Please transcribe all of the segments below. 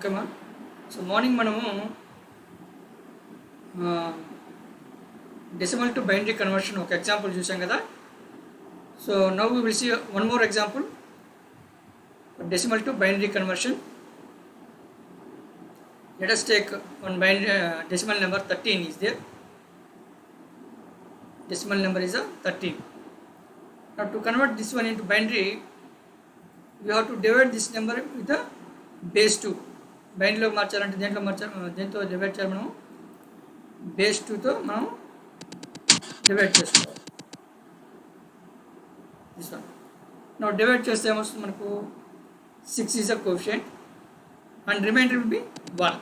ఓకేమా. So morning మనము decimal to binary conversion ఒక example చూసాం కదా. So now we will see one more example decimal to binary conversion. Let us take one binary decimal number 13 is there. Decimal number is a 13. Now to convert this one into binary, we have to divide this number with the base 2. Binary లో మార్చాలంటే దేంతో divide చేయాలి, మనం base 2తో మనం divide చేసుకోవాలి. This one now divide చేస్తే ఏమొస్తుంది మనకు 6 is a coefficient and remainder will be 1.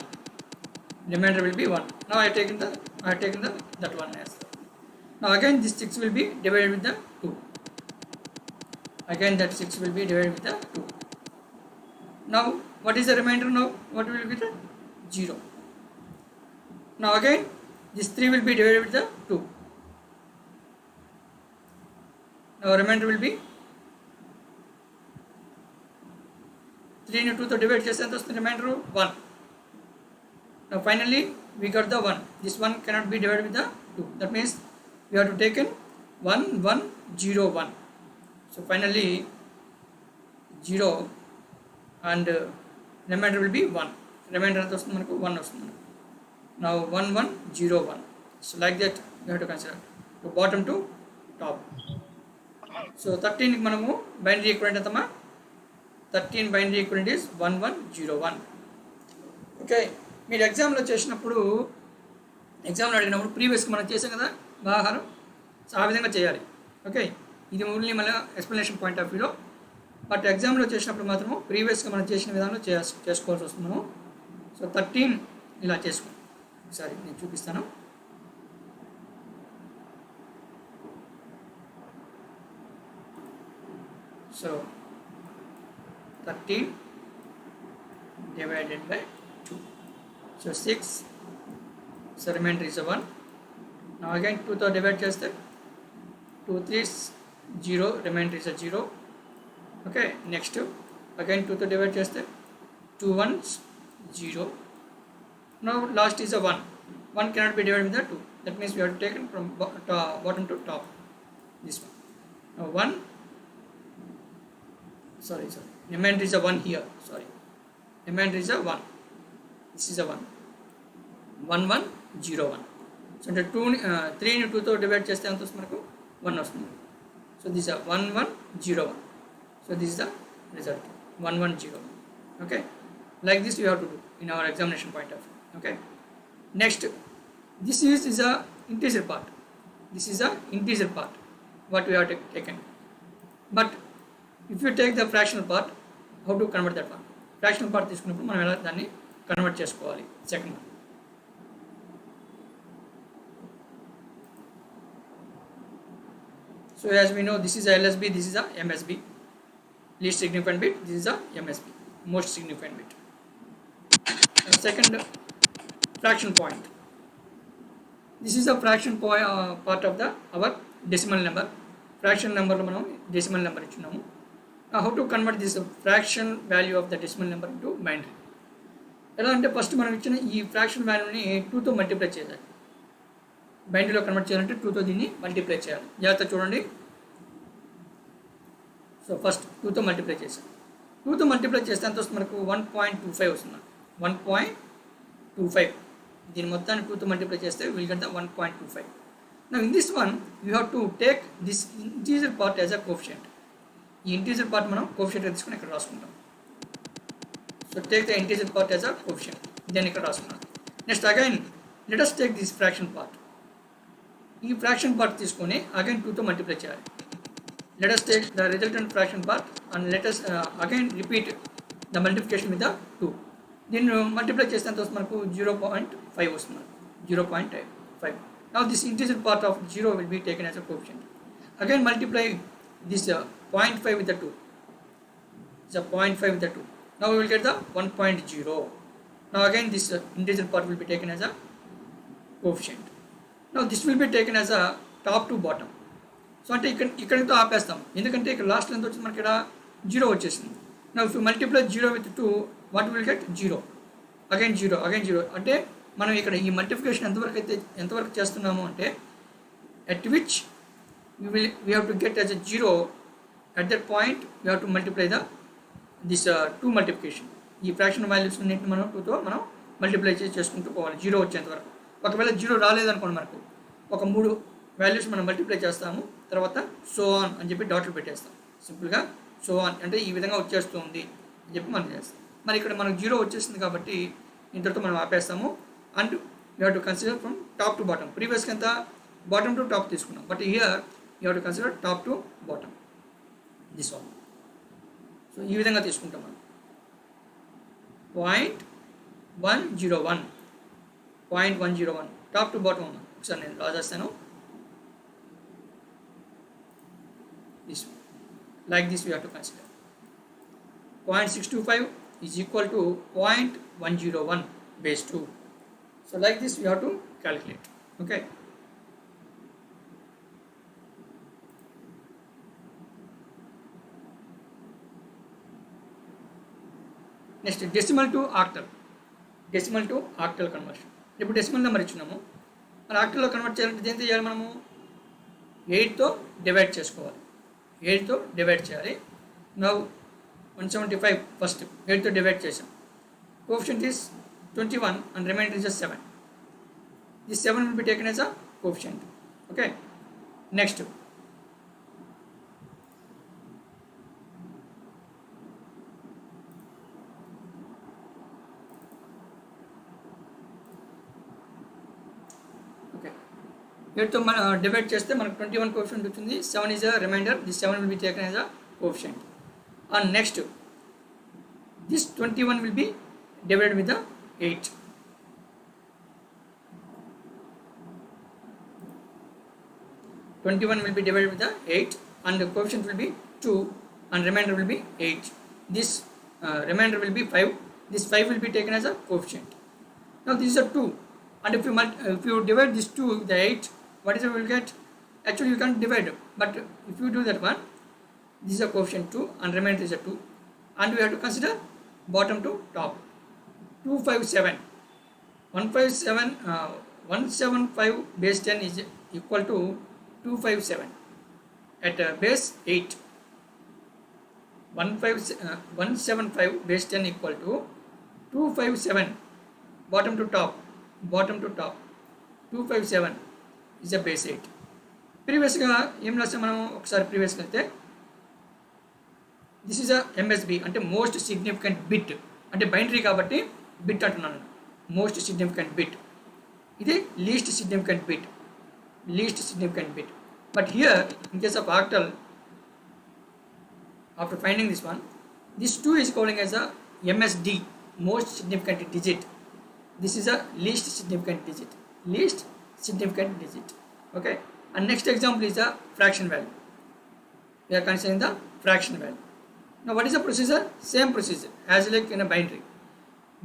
Remainder will be 1. Now I have taken that one as well. Now again this 6 will be divided with the 2. Again that 6 will be divided with the 2. Now what is the remainder now? What will be the 0. Now again this 3 will be divided with the 2. Now remainder will be 3 into 2 to divide చేస్తే ఎంత వస్తుంది, remainder 1. Now finally we got the 1. This 1 cannot be divided with the 2. That means we have to take in 1 1 0 1. So finally 0 and remainder will be 1. Remainder ఎంత వస్తుంది మనకు 1 వస్తుంది మనకు. Now 1 1 0 1. So like that you have to consider to bottom to top. So 13 కి మనము binary equivalent ఎంతమా, 13 binary equivalent is 1 1 0 1. Okay, మీరు ఎగ్జామ్లో చేసినప్పుడు ఎగ్జామ్లో అడిగినప్పుడు ప్రీవియస్గా మనం చేసాం కదా భాగాహారం, సో ఆ విధంగా చేయాలి. ఓకే, ఇది ఓన్లీ మళ్ళీ ఎక్స్ప్లెనేషన్ పాయింట్ ఆఫ్ వ్యూలో, బట్ ఎగ్జామ్లో చేసినప్పుడు మాత్రము ప్రీవియస్గా మనం చేసిన విధానంలో చేసుకోవాల్సి వస్తున్నాము. సో 13 ఇలా చేసుకోండి. ఒకసారి నేను చూపిస్తాను. So 13 divided by 2. So 6. So remainder is a 1. Now again 2 to divide చేస్తే 2 3s 0, remainder is a 0. Okay, next again 2 to divide చేస్తే 2 1s 0. Now last is a 1. 1 cannot be divided with the 2. That means we have to take it from bottom to top. This one. Now 1. Sorry. Remainder is a 1 here. Sorry. Remainder is a 1. This is a 1. 1 1 0 1. So అంటే 3 ని 2తో divide చేస్తే ఎంత వస్తుంది మనకు 1 వస్తుంది. So this is 1 1 0 1. So this is the result 1 1 0 1. Okay, like this you have to do in our examination point of view. Okay, next this is a integer part. This is a integer part what we have taken. But if you take the fractional part, how to convert that one? Fractional part తీసుకున్నప్పుడు మనం ఎలా దాన్ని convert చేసుకోవాలి. Second one, so as we know this is a LSB, this is a MSB, least significant bit, this is a MSB, most significant bit. And second, fraction point. This is a fraction part of our decimal number. Fraction number లో మనం decimal number ఇచ్చున్నాము. Now how to convert this fraction value of the decimal number into binary? ఎలా అంటే first మనం ఇచ్చిన ఈ fraction వాల్యూని 2తో multiply చేయాలి. బైనరీలో కన్వర్ట్ చేయాలంటే 2తో దీన్ని మల్టిప్లై చేయాలి. జాగ్రత్త చూడండి. సో ఫస్ట్ 2తో మల్టిప్లై చేసాం. 2తో మల్టిప్లై చేస్తే ఎంత వస్తుంది మనకు 1.25 వస్తుంది. 1.25 దీని మొత్తాన్ని 2తో మల్టిప్లై చేస్తే will get the 1.25. Now in this one you have to take this integer part as a coefficient. ఈ ఇంటీజర్ పార్ట్ మనం కోఎఫిషియంట్ తీసుకుని ఇక్కడ రాసుకుంటాం. So take the integer part as a coefficient, దాన్ని ఇక్కడ రాసుకున్నాం. Next again let us take this fraction part. ఈ fraction part తీసుకొని అగైన్ 2తో మల్టిప్లై చేయాలి. Let us take the resultant fraction part and let us again repeat the multiplication with the 2. దీన్ని multiply చేస్తే ఎంత వస్తుంది మనకు 0.5 వస్తుంది. 0.5. Now this integer part of 0 will be taken as a coefficient. Again multiply this 0.5 with the 2. It's a 0.5 with the 2. Now we will get the 1.0. Now again this integer part will be taken as a coefficient. Now this will be taken as a top to bottom. So అంటే ఇక్కడితో ఆపేస్తాం, ఎందుకంటే ఇక్కడ last ఎంత వచ్చింది మనకి, ఇక్కడ 0 వచ్చేసింది. Now if you multiply 0 with 2, what will get? 0. Again zero అంటే మనం ఇక్కడ ఈ మల్టిప్లికేషన్ ఎంతవరకు చేస్తున్నాము అంటే at which we have to get as a 0. At that point we have to multiply this 2 multiplication. ఈ ఫ్రాక్షన్ వాల్యూస్ అన్నింటిని మనం 2తో మనం మల్టిప్లై చేసుకుంటూ పోవాలి జీరో వచ్చేంత వరకు. ఒకవేళ జీరో రాలేదనుకోండి మనకు ఒక 3 వాల్యూస్ మనం మల్టిప్లై చేస్తాము, తర్వాత సో ఆన్ అని చెప్పి డాట్లు పెట్టేస్తాం. సింపుల్గా సో ఆన్ అంటే ఈ విధంగా వచ్చేస్తుంది అని చెప్పి మనం చేస్తాం. మరి ఇక్కడ మనకు జీరో వచ్చేసింది కాబట్టి ఇంతటితో మనం ఆపేస్తాము. And you have to consider from top to bottom. ప్రీవియస్కి ఎంత బాటమ్ టు టాప్ తీసుకున్నాం, but here you have to consider top to bottom this one. So ఈ విధంగా తీసుకుంటాం మనం 0.101 టాప్ టు బాటమ్ ఉన్నాం. ఒకసారి నేను డ్రా చేస్తాను. this like this we have to consider 0.625 is equal to 0.101 base 2. So like this we have to calculate. Okay, next decimal to octal conversion. ఇప్పుడు decimal number ఇచ్చినాము, మరి ఆక్టల్లో కన్వర్ట్ చేయాలంటే దేంతో చేయాలి, మనము 8తో డివైడ్ చేసుకోవాలి. 8తో డివైడ్ చేయాలి. నౌ 175 ఫస్ట్ 8తో డివైడ్ చేసాం. Coefficient is 21 and remainder is just 7. This 7 will be taken as a coefficient. Okay, next వీటితో మనం డివైడ్ చేస్తే మనకు 21 కోఎఫిషియంట్ వచ్చింది. 7 is a remainder. This 7 will be taken as a coefficient. And next this 21 will be divided with the 8. Will be divided with the 8 and the coefficient will be 2 and remainder will be 8. This remainder will be 5. This 5 will be taken as a coefficient. Now this is a 2 and if you divide this 2 with the 8, what is it we will get? Actually you can't divide, but if you do that one, this is a coefficient 2 and remainder is a 2 and we have to consider bottom to top. 175 base 10 is equal to 257 at base 8. 175 base 10 equal to 257 bottom to top 257 is a base 8. ప్రీవియస్గా ఏం రాసాం మనం ఒకసారి ప్రీవియస్గా అయితే this is a MSB అంటే most significant bit, అంటే binary కాబట్టి బిట్ అంటున్నాను. మోస్ట్ సిగ్నిఫికెంట్ బిట్, ఇది least significant bit. But here in case of octal, after finding this one, this 2 is calling as a MSD, most significant digit. This is a least significant digit. Okay, and next example is the fraction value. We are considering the fraction value. Now what is the procedure? Same procedure as like in a binary.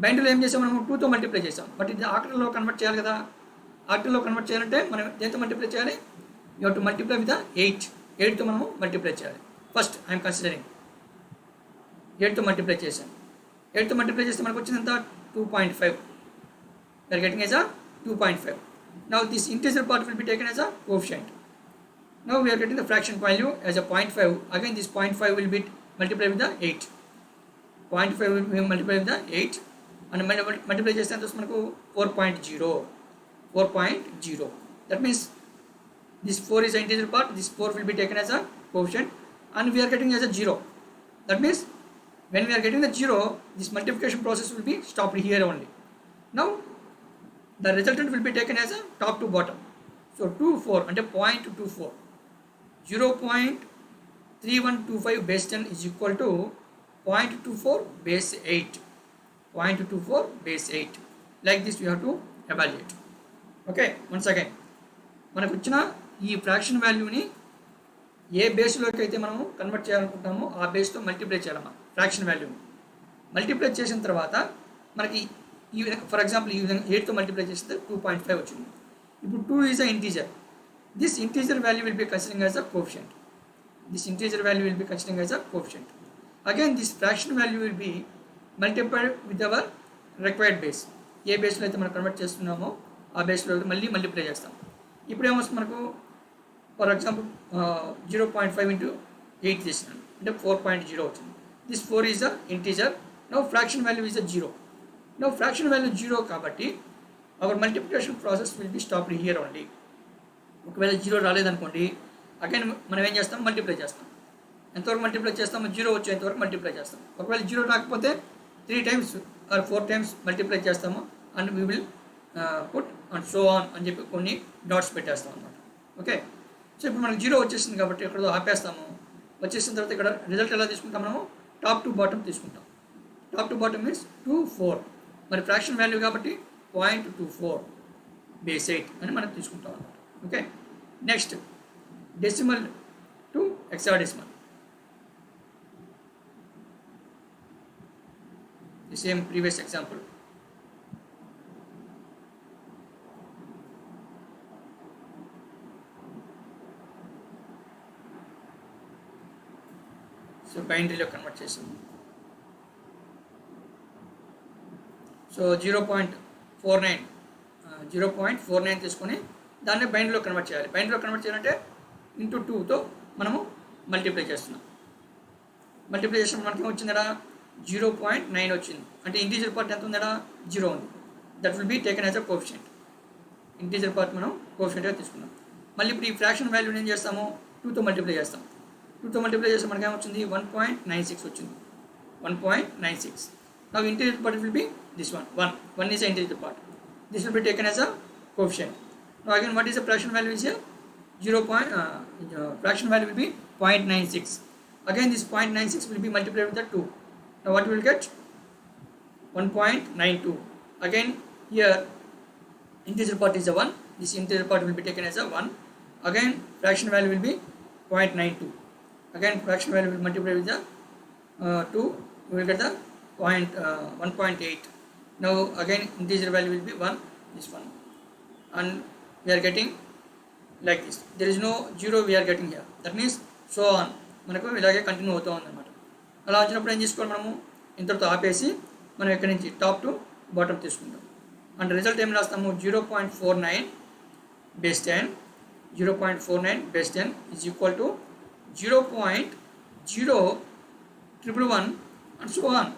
బైనరీలో ఏం చేసాం, మనం 2తో multiply చేసాం, but ఇది ఆక్టల్లో convert చేయాలి కదా. ఆక్టల్లో convert చేయాలంటే మనం దేంతో మల్టిప్లై చేయాలి? You have to multiply with 8తో మనము మల్టిప్లై చేయాలి. ఫస్ట్ ఐఎమ్ కన్సిడరింగ్ 8తో మల్టిప్లై చేశాను. 8తో మల్టిప్లై చేస్తే మనకు వచ్చిందంత 2.5. We're getting as a 2.5. Now this integer part will be taken as a coefficient. Now we're getting the fraction value as a 0.5. Again this 0.5 will be multiply with 8. 0.5 will be multiply with 8 and multiply చేస్తే ఎంత వస్తుంది మనకు 4.0. That means this 4 is an integer part, this 4 will be taken as a coefficient and we are getting as a 0. That means when we are getting the 0, this multiplication process will be stopped here only. Now the resultant will be taken as a top to bottom. So 24 and a 0.24. 0.3125 base 10 is equal to 0.24 base 8. 0.24 base 8. Like this we have to evaluate. Okay, once again మనకు వచ్చిన ఈ fraction వాల్యూని ఏ బేస్లోకి అయితే మనము convert చేయాలనుకుంటామో ఆ బేస్తో multiply చేయాలమ్మా. Fraction వాల్యూని multiply చేసిన తర్వాత మనకి ఈ విధంగా, ఫర్ ఎగ్జాంపుల్ ఈ విధంగా 8తో మల్టిప్లై చేస్తే 2.5 వచ్చింది. ఇప్పుడు 2 is a integer. This integer value will be considering as a coefficient. Again this fraction value will be multiplied with our required base, ఏ బేస్లో అయితే మనం కన్వర్ట్ చేస్తున్నామో ఆ బేస్లో మళ్ళీ మల్టిప్లై చేస్తాం. ఇప్పుడు ఏమొస్తుంది మనకు, ఫర్ ఎగ్జాంపుల్ 0.5 ఇంటూ 8 చేసినాను అంటే 4.0 వచ్చింది. This 4 is the integer. Now fraction value is the 0. Now fraction value 0 కాబట్టి our multiplication process will be stopped here only. ఒకవేళ 0 రాలేదనుకోండి, అగైన్ మనం ఏం చేస్తాం, మల్టిప్లై చేస్తాం. ఎంతవరకు మల్టిప్లై చేస్తాము, 0 వచ్చేంతవరకు మల్టిప్లై చేస్తాం. ఒకవేళ 0 రాకపోతే 3 times ఆర్ 4 times మల్టిప్లై చేస్తాము. And we will put and so on అని చెప్పి కొన్ని డాట్స్ పెట్టేస్తాం అన్నమాట. ఓకే, సో ఇప్పుడు మనకు 0 వచ్చేసింది కాబట్టి ఎక్కడో ఆపేస్తాము. వచ్చేసిన తర్వాత ఇక్కడ రిజల్ట్ ఎలా తీసుకుంటాం, మనము టాప్ టు బాటమ్ తీసుకుంటాం. Top to bottom means 2, 4. మరి ఫ్రాక్షన్ వాల్యూ కాబట్టి 0.24 బేస్ 8 అని మనం తీసుకుంటాం అన్నమాట. Okay, next decimal to hexadecimal. The same previous example. So బైనరీలో కన్వర్ట్ చేసాము. సో 0.49 తీసుకొని దాన్ని బైనరీలో కన్వర్ట్ చేయాలి. బైనరీలో కన్వర్ట్ చేయాలంటే ఇంటూ 2తో మనము మల్టిప్లై చేస్తున్నాం. మల్టిప్లై చేసినప్పుడు మనకి వచ్చిందా 0.9 వచ్చింది. అంటే ఇంటీజర్ పార్ట్ ఎంత ఉందా, 0 ఉంది. That will be taken as a coefficient. Integer part మనం కోఎఫిషియంట్గా తీసుకున్నాం. మళ్ళీ ఇప్పుడు ఈ ఫ్రాక్షన్ వాల్యూని ఏం చేస్తాము, 2తో మల్టిప్లై చేస్తాం. 2తో మల్టిప్లై చేస్తే మనకి ఏమొచ్చింది, 1.96 వచ్చింది. 1.96. Now integer part will be this one. 1 is the integer part. This will be taken as a coefficient. Now again, what is the fraction value is here? Fraction value will be 0.96. Again, this 0.96 will be multiplied with the 2. Now what we will get? 1.92. Again, here integer part is a 1. This integer part will be taken as a 1. Again, fraction value will be 0.92. Again, fraction value will multiply with the 2. We will get the 1.8. Now again, integer value will be 1. This one, and we are getting like this. There is no 0 we are getting here. That means so on. మనకు ఇలాగే continue అవుతూ ఉందన్నమాట. అలా వచ్చినప్పుడు ఏం చేసుకోవాలి, మనము ఇంతటితో ఆపేసి మనం ఇక్కడి నుంచి టాప్ టు బాటమ్ తీసుకుంటాం. అండ్ రిజల్ట్ ఏం రాస్తాము, 0.49 base 10. 0.49 base 10 is equal to 0.0111 and so on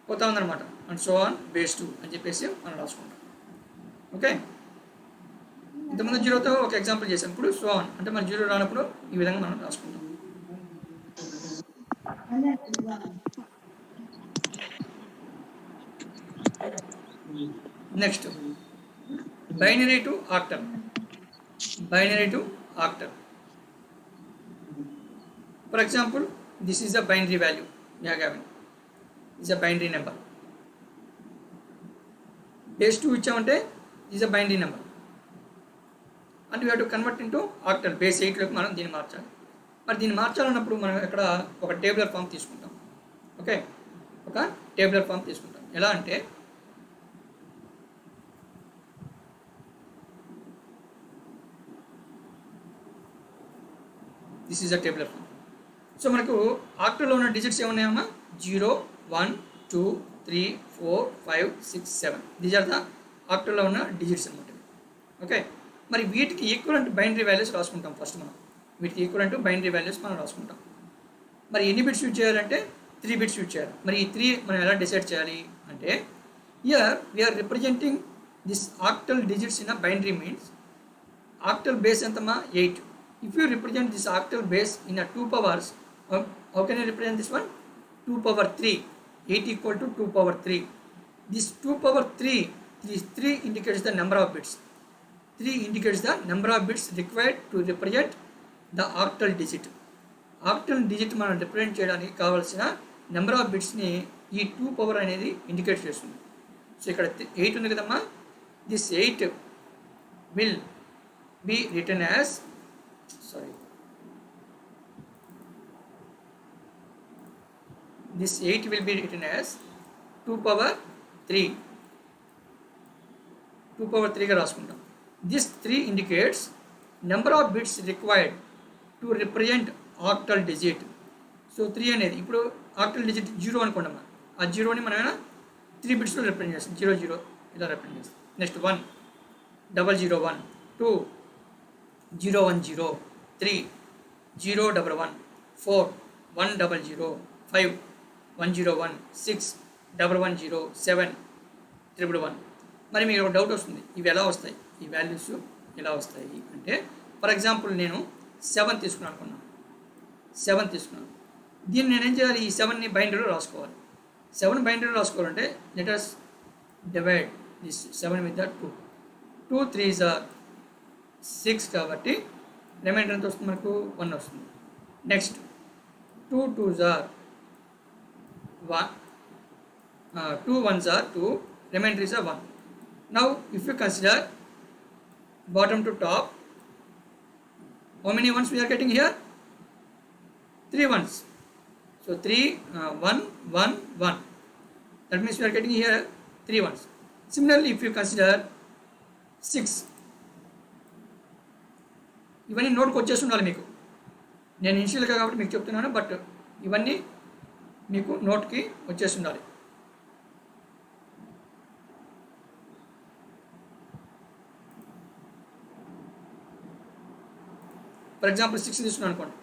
పోతా ఉందన్నమాట. అండ్ సో ఆన్ బేస్ 2 అని చెప్పేసి మనం రాసుకుంటాం. ఓకే, ఇంతకుముందు 0తో ఒక ఎగ్జాంపుల్ చేసాం. ఇప్పుడు సో ఆన్ అంటే మన 0 రానప్పుడు ఈ విధంగా మనం రాసుకుంటాం. Next binary to octal. Binary to octal. For example, this is the binary value we are given. Is a binary number. Base 2 ఇచ్చామంటే is a binary number. And we have to convert into octal. Base 8 లోకి మనం దీన్ని మార్చాలి. మరి దీన్ని మార్చాలన్నప్పుడు మనం ఇక్కడ ఒక టేబులర్ ఫామ్ తీసుకుంటాం. ఓకే, ఒక టేబులర్ ఫామ్ తీసుకుంటాం. ఎలా అంటే this is a tabular form. So మనకు ఆక్టల్లో ఉన్న డిజిట్స్ ఏమున్నాయమ్మా, 0, 1, 2, 3, 4, 5, 6, 7. దీస్ ఆర్ ద ఆక్టల్లో ఉన్న డిజిట్స్ అనమాట. ఓకే, మరి వీటికి ఈక్వలెంట్ బైనరీ వాల్యూస్ రాసుకుంటాం. ఫస్ట్ మనం వీటికి ఈక్వలెంట్ బైనరీ వాల్యూస్ మనం రాసుకుంటాం. మరి ఎన్ని బిట్స్ యూజ్ చేయాలంటే 3 బిట్స్ యూజ్ చేయాలి. మరి ఈ 3 మనం ఎలా డిసైడ్ చేయాలి అంటే, here we are representing this octal digits in a binary means octal base ఎంతమ్మా, 8. If you represent this octal base in a 2 powers, how can you represent this one? 2 power 3. 8 equal to 2 power 3. This 2 power 3, this 3 indicates the number of bits. 3 indicates the number of bits required to represent the octal digit. Octal digit మనం represent చేయడానికి కావాల్సిన number of బిట్స్ని ఈ 2 power అనేది indicate చేస్తుంది. So ఇక్కడ 8 ఉంది కదమ్మా, this 8 will be written as this 8 will be written as 2 power 3. 2 power 3 గా రాసుకుంటాం. This 3 indicates number of bits required to represent octal digit. So 3 అనేది ఇప్పుడు ఆక్టల్ డిజిట్ 0 అనుకోండి. ఆ 0ని మనం 3 బిట్స్లో రిప్రజెంట్ చేస్తాం, 0 0 ఇలా రిప్రజెంట్ చేస్తాం. నెక్స్ట్ 1 0 0 1, 2 0 1 0, 3 0 1 1, 4 1 0 0, 5 1 0 1, 6 1 1 0, 7 1 1. మరి మీకు ఒక డౌట్ వస్తుంది, ఇవి ఎలా వస్తాయి, ఈ వాల్యూస్ ఎలా వస్తాయి అంటే, ఫర్ ఎగ్జాంపుల్ నేను 7 తీసుకున్నాను అనుకున్నాను, 7 తీసుకున్నాను. దీన్ని నేనేం చేయాలి, ఈ 7ని బైండర్లో రాసుకోవాలి. 7 బైండర్లో రాసుకోవాలంటే let us divide this 7 with 2. 2 3s are 6 కాబట్టి రిమైండర్ ఎంత వస్తుంది, మనకు 1 వస్తుంది. Next 2 2s are 1, 2 1s are 2, remainder is a 1. Now if you consider bottom to top, how many ones we are getting here? 3 ones. So 3 1 1 1, that means we are getting here 3 ones. Similarly, if you consider 6, ఇవన్నీ నోట్కి వచ్చేసి ఉండాలి మీకు. నేను ఇనిషియల్గా కాబట్టి మీకు చెప్తున్నాను, but ఇవన్నీ మీకు నోట్కి వచ్చేసి ఉండాలి. ఫర్ ఎగ్జాంపుల్ 6 తీసుకున్నాను అనుకోండి,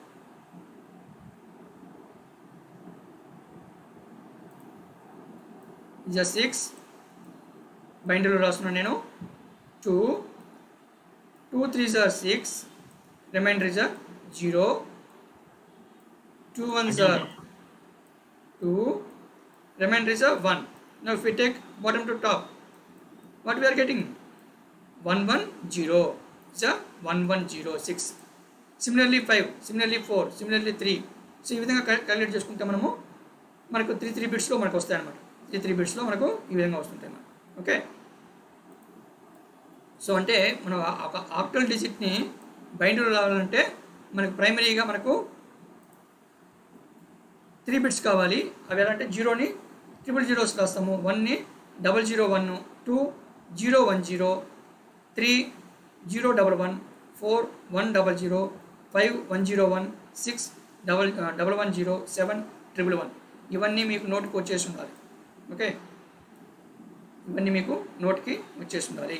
ఇది 6 బైండర్లో రాస్తున్నాను నేను. 2 2 3s are 6, remainder is a 0, 2 1s are 2, remainder is a 1. Now if we take bottom to top, what we are getting? 1 1 0 is a 1 1 0 6. Similarly 5, similarly 4, similarly 3. So ఈ విధంగా క్యాలిక్యులేట్ చేసుకుంటే మనకు 3 3 బిట్స్లో మనకు వస్తాయి అన్నమాట. 3 3 బిట్స్లో మనకు ఈ విధంగా వస్తుంటాయి అన్నమాట. ఓకే, సో అంటే మనం ఒక ఆక్టల్ డిజిట్ని బైండర్లో రావాలంటే మనకు ప్రైమరీగా మనకు 3 బిట్స్ కావాలి. అవి ఎలా అంటే 0ని 000 0s రాస్తాము, 1ని 0 0 1, 2 0 1 0, 3 0 1 1, 4 1 0 0, 5 1 0 1, 6 1 1 0, 7 1 1. ఇవన్నీ మీకు నోట్కి వచ్చేసి ఉండాలి. ఓకే, ఇవన్నీ మీకు నోట్కి వచ్చేసి ఉండాలి.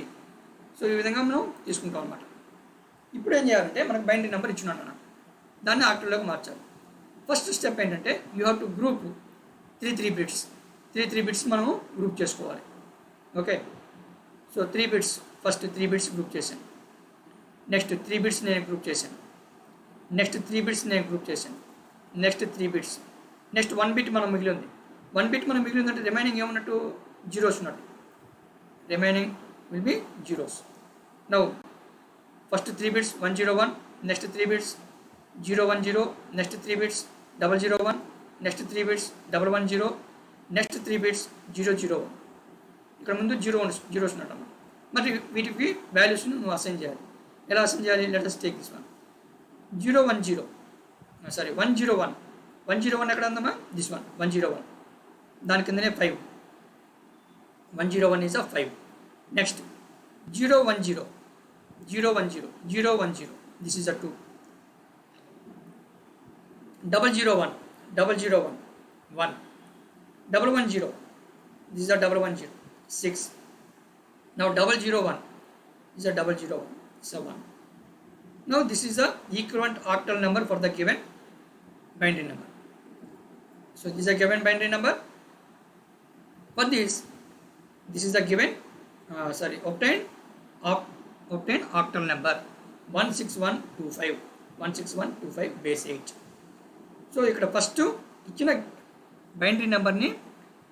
సో ఈ విధంగా మనం తీసుకుంటాం అనమాట. ఇప్పుడు ఏం చేయాలంటే మనకు బైనరీ నెంబర్ ఇచ్చున్నాను అన్న, దాన్ని ఆక్టల్లోకి మార్చాలి. ఫస్ట్ స్టెప్ ఏంటంటే you have to group 3 3 bits. 3 3 bits మనము గ్రూప్ చేసుకోవాలి. Okay, so 3 bits, first 3 bits group చేశాను. నెక్స్ట్ 3 బిట్స్ నేను గ్రూప్ చేశాను. నెక్స్ట్ 3 బిట్స్ నేను గ్రూప్ చేశాను. Next 3 bits. నెక్స్ట్ 1 బిట్ మనం మిగిలి ఉంది. 1 బిట్ మనం మిగిలి ఉందంటే రిమైనింగ్ ఏమన్నట్టు, జీరోస్ ఉన్నట్టు. Remaining will be zeros. Now first 3 bits 1 0 1, next 3 bits 0 1 0, next 3 bits 0 0 1, next 3 bits 1 1 0, next 3 bits 0 0 1. ఇక్కడ ముందు జీరోస్ ఉన్నట్టు. మరి వీటికి వాల్యూస్ని నువ్వు అసైన్ చేయాలి. ఎలా అసైన్ చేయాలి? Let us take this one 0 1 0, sorry 1 0 1. 1 0 1 ఎక్కడ ఉందమ్మా? This one 1 0 1. దాని కిందనే 5. 1 0 1 is a 5. Next 0 1 0, 0 1 0, 0 1 0, this is a 2. 0 0 1, 0 0 1, 1. 1 1 0, this is a 1 1 0, 6. Now 0 0 1 is a 0 0 1, it's a 1. Now this is a equivalent octal number for the given binary number. So this is a given binary number. For this is a given obtained octal number 16125, 16125 base 8. So ఇక్కడ first ఇచ్చిన binary నెంబర్ని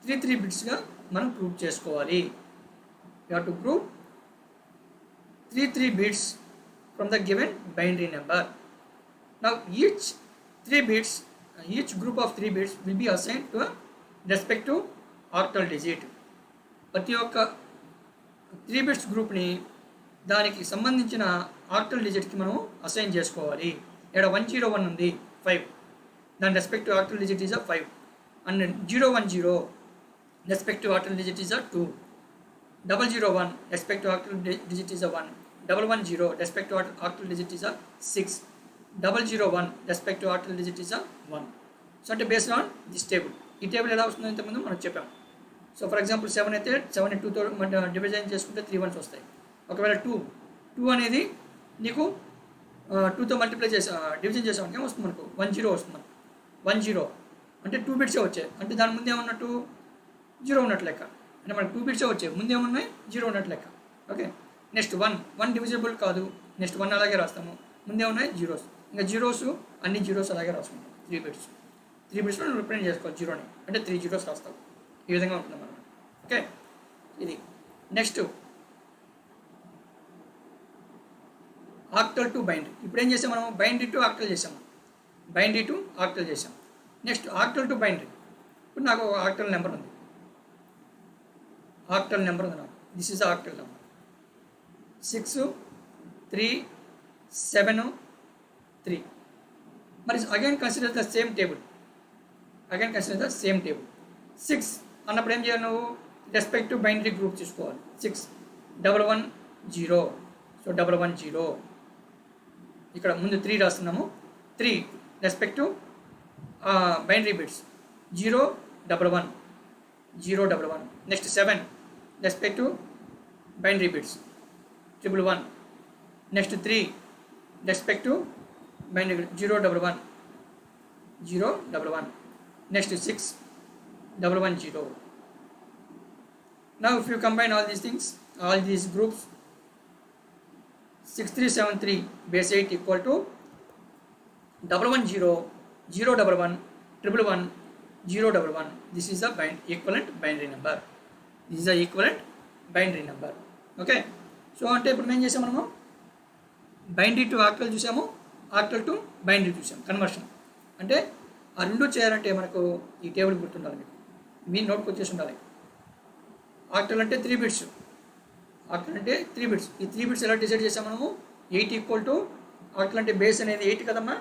3 3 బిట్స్గా మనం prove చేసుకోవాలి. You have to prove 3 3 bits from the given binary number. Now each group of 3 bits will be assigned to a respective octal digit. ప్రతి ఒక్క 3 bits గ్రూప్ని దానికి సంబంధించిన ఆక్టల్ డిజిట్కి మనం అసైన్ చేసుకోవాలి. ఇక్కడ 1 0 1 ఉంది, 5. దాని respective octal digit is 5. And 0 1 0 respective octal digit is 2. 0 0 1 respective octal digit is 1. 1 1 0 respective octal digit is 6. 0 0 1 respective octal digit is 1. So అంటే బేస్డ్ ఆన్ దిస్ టేబుల్. ఈ టేబుల్ ఎలా వస్తుందో ఇంతకుముందు మనం చెప్పాం. సో ఫర్ ఎగ్జాంపుల్ 7 అయితే 7 2తో డివిజన్ చేసుకుంటే 3 1s వస్తాయి. ఒకవేళ 2 అనేది నీకు 2తో మల్టిప్లై చేసి డివిజన్ చేసామంటే ఏమొస్తుంది మనకు 10 వస్తుంది. 10 అంటే 2 బిట్సే వచ్చాయి, అంటే దాని ముందు ఏమన్నట్టు 0 ఉన్నట్లు లెక్క. అంటే మనకు 2 బిట్సే వచ్చాయి, ముందు ఏమున్నాయి 0 ఉన్నట్లు లెక్క. ఓకే, నెక్స్ట్ 1 డివిజిబుల్ కాదు, నెక్స్ట్ 1 అలాగే రాస్తాము, ముందే ఉన్నాయి జీరోస్, ఇంకా జీరోస్ అన్ని జీరోస్ అలాగే రాసుకుంటాం. 3 బిట్స్లో నువ్వు రిప్రజెంట్ చేసుకోవాలి జీరోని, అంటే 3 జీరోస్ రాస్తావు. ఈ విధంగా ఉంటుంది మనం. ఓకే, ఇది నెక్స్ట్ ఆక్టల్ టు బైనరీ. ఇప్పుడు ఏం చేసాం మనం, బైనరీ టు ఆక్టల్ చేసాము, బైనరీ టు ఆక్టల్ చేసాం. Next octal to binary. ఇప్పుడు నాకు ఒక ఆక్టల్ నెంబర్ ఉంది, ఆక్టల్ నెంబర్ ఉంది నాకు. This is octal number 6 3 7 3. మరి again consider the same table, 6 అన్నప్పుడు ఏం చేయాలి నువ్వు, రెస్పెక్టివ్ బైనరీ గ్రూప్ తీసుకోవాలి. 6 1 1 0, సో 1 1 0. ఇక్కడ ముందు 3 రాస్తున్నాము, 3 respective binary bits 0 1 1 0 1 1. Next 7 respective binary bits 1 1 1. Next 3 respective binary 0 1 1 0 1 1. Next 6 1 1 0. Now if you combine all these things, all these groups, 6373 base 8 equal to 1 1 0 0 1 1 1 1 0 1 1. This is a equivalent binary number. This is a equivalent binary number. Okay, so అంటే ఇప్పుడు మేము చేసాము, మనము binary to octal చూసాము, octal to binary చూసాము. Conversion అంటే ఆ రెండు చేయాలంటే మనకు ఈ టేబుల్ గుర్తుండాలి, మీకు మీ నోట్కి వచ్చేసి ఉండాలి. ఆక్టల్ అంటే 3 బిట్స్, ఆక్టల్ అంటే 3 బిట్స్. ఈ 3 బిట్స్ ఎలా డిసైడ్ చేసాము మనము, 8 ఈక్వల్ టు, ఆక్టల్ అంటే బేస్ అనేది 8 కదమ్మా,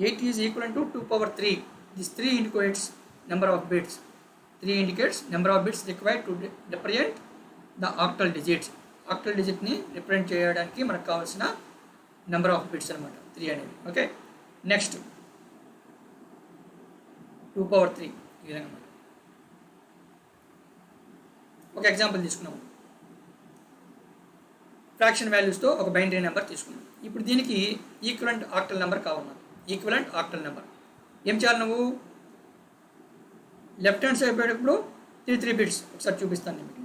8 is equal to 2 power 3. This 3 indicates number of bits, 3 indicates number of bits required to represent the octal digits. ఆక్టల్ డిజిట్ని రిప్రజెంట్ చేయడానికి మనకు కావాల్సిన నెంబర్ ఆఫ్ బిట్స్ అనమాట 3 అనేది. ఓకే, నెక్స్ట్ 2 power 3 ఈ విధంగా అనమాట. ఒక ఎగ్జాంపుల్ తీసుకున్నాము, ఫ్రాక్షన్ వాల్యూస్తో ఒక బైనరీ నెంబర్ తీసుకున్నాం. ఇప్పుడు దీనికి ఈక్వలెంట్ ఆక్టల్ నెంబర్ కావాలి. ఈక్వలెంట్ ఆక్టల్ నెంబర్ ఏం చేయాలి, నువ్వు లెఫ్ట్ హ్యాండ్ సైడ్ పోయేటప్పుడు 3 బిట్స్ ఒకసారి చూపిస్తాను నేను మీకు.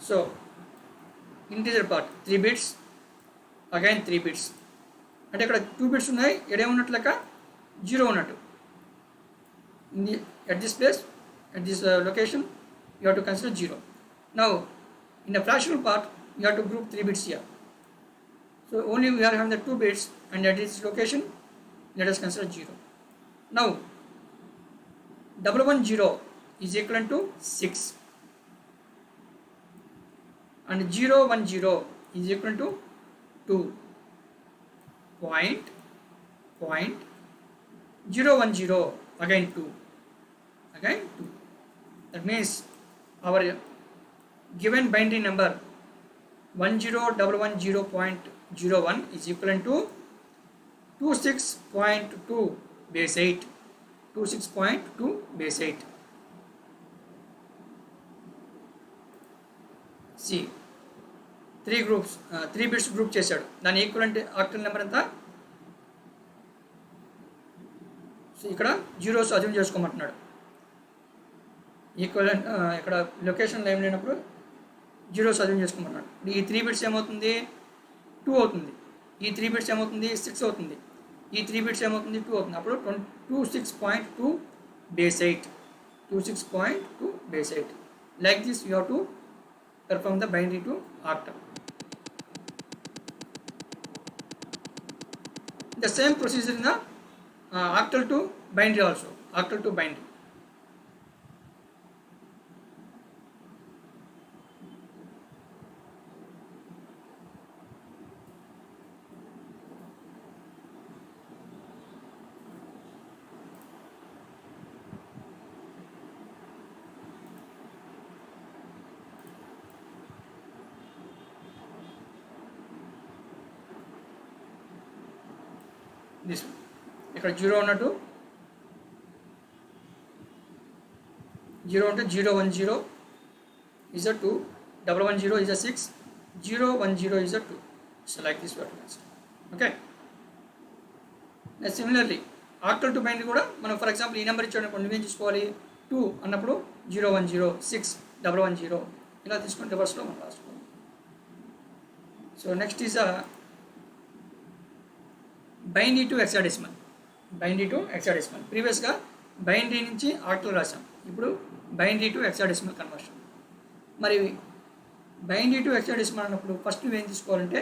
So integer part 3 bits, again 3 bits. అంటే ఇక్కడ 2 బిట్స్ ఉన్నాయి, ఎడేమున్నట్లు లెక్క 0 ఉన్నట్టు. At this place, at this location, you have to consider 0. Now in the fractional part, you have to group 3 bits here. So only we are having the 2 bits, and at this location let us consider 0. Now 1 1 0 is equivalent to 6, and 0 1 0 is equal to 2. Point 0 1 0 again 2. That means our given binary number 101110.01 is equivalent to 26.2 base 8. 26.2 base 8. See, 3 groups, 3 bits group చేశాడు. దాని equivalent octal number ఎంత, so ఇక్కడ zeros assume చేసుకోమంటున్నాడు. Equivalent ఇక్కడ లొకేషన్లో ఏం లేనప్పుడు zeros assume చేసుకోమంటున్నాడు. ఈ 3 bits ఏమవుతుంది 2 అవుతుంది, ఈ 3 బిట్స్ ఏమవుతుంది 6 అవుతుంది, ఈ 3 బిట్స్ ఏమవుతుంది 2 అవుతుంది. అప్పుడు 26.2 base 8. 26.2 base 8. Like this you have to perform the binary to octal. The same procedure in the octal to binary also. Octal to binary. This one. ఇక్కడ 0 ఉన్నట్టు 0 ఉంటే 010 is a 2, 110 is a 6, 010 is a 2. So like this what happens. Okay. Now similarly octal to binary కూడా మనం for example ఈ number ఇచ్చాడనుకోండి నువ్వేం చూసుకోవాలి 2 అన్నప్పుడు 010 6 110 ఇలా తీసుకొని రివర్స్లో మనం రాసుకోవాలి. So next is binary to hexadecimal. Binary to hexadecimal. ప్రీవియస్గా బైనరీ నుంచి ఆక్టల్ రాసాం, ఇప్పుడు బైనరీ టు హెక్సాడెసిమల్ కన్వర్షన్. మరి బైనరీ టు హెక్సాడెసిమల్ అన్నప్పుడు ఫస్ట్ నువ్వేం తీసుకోవాలంటే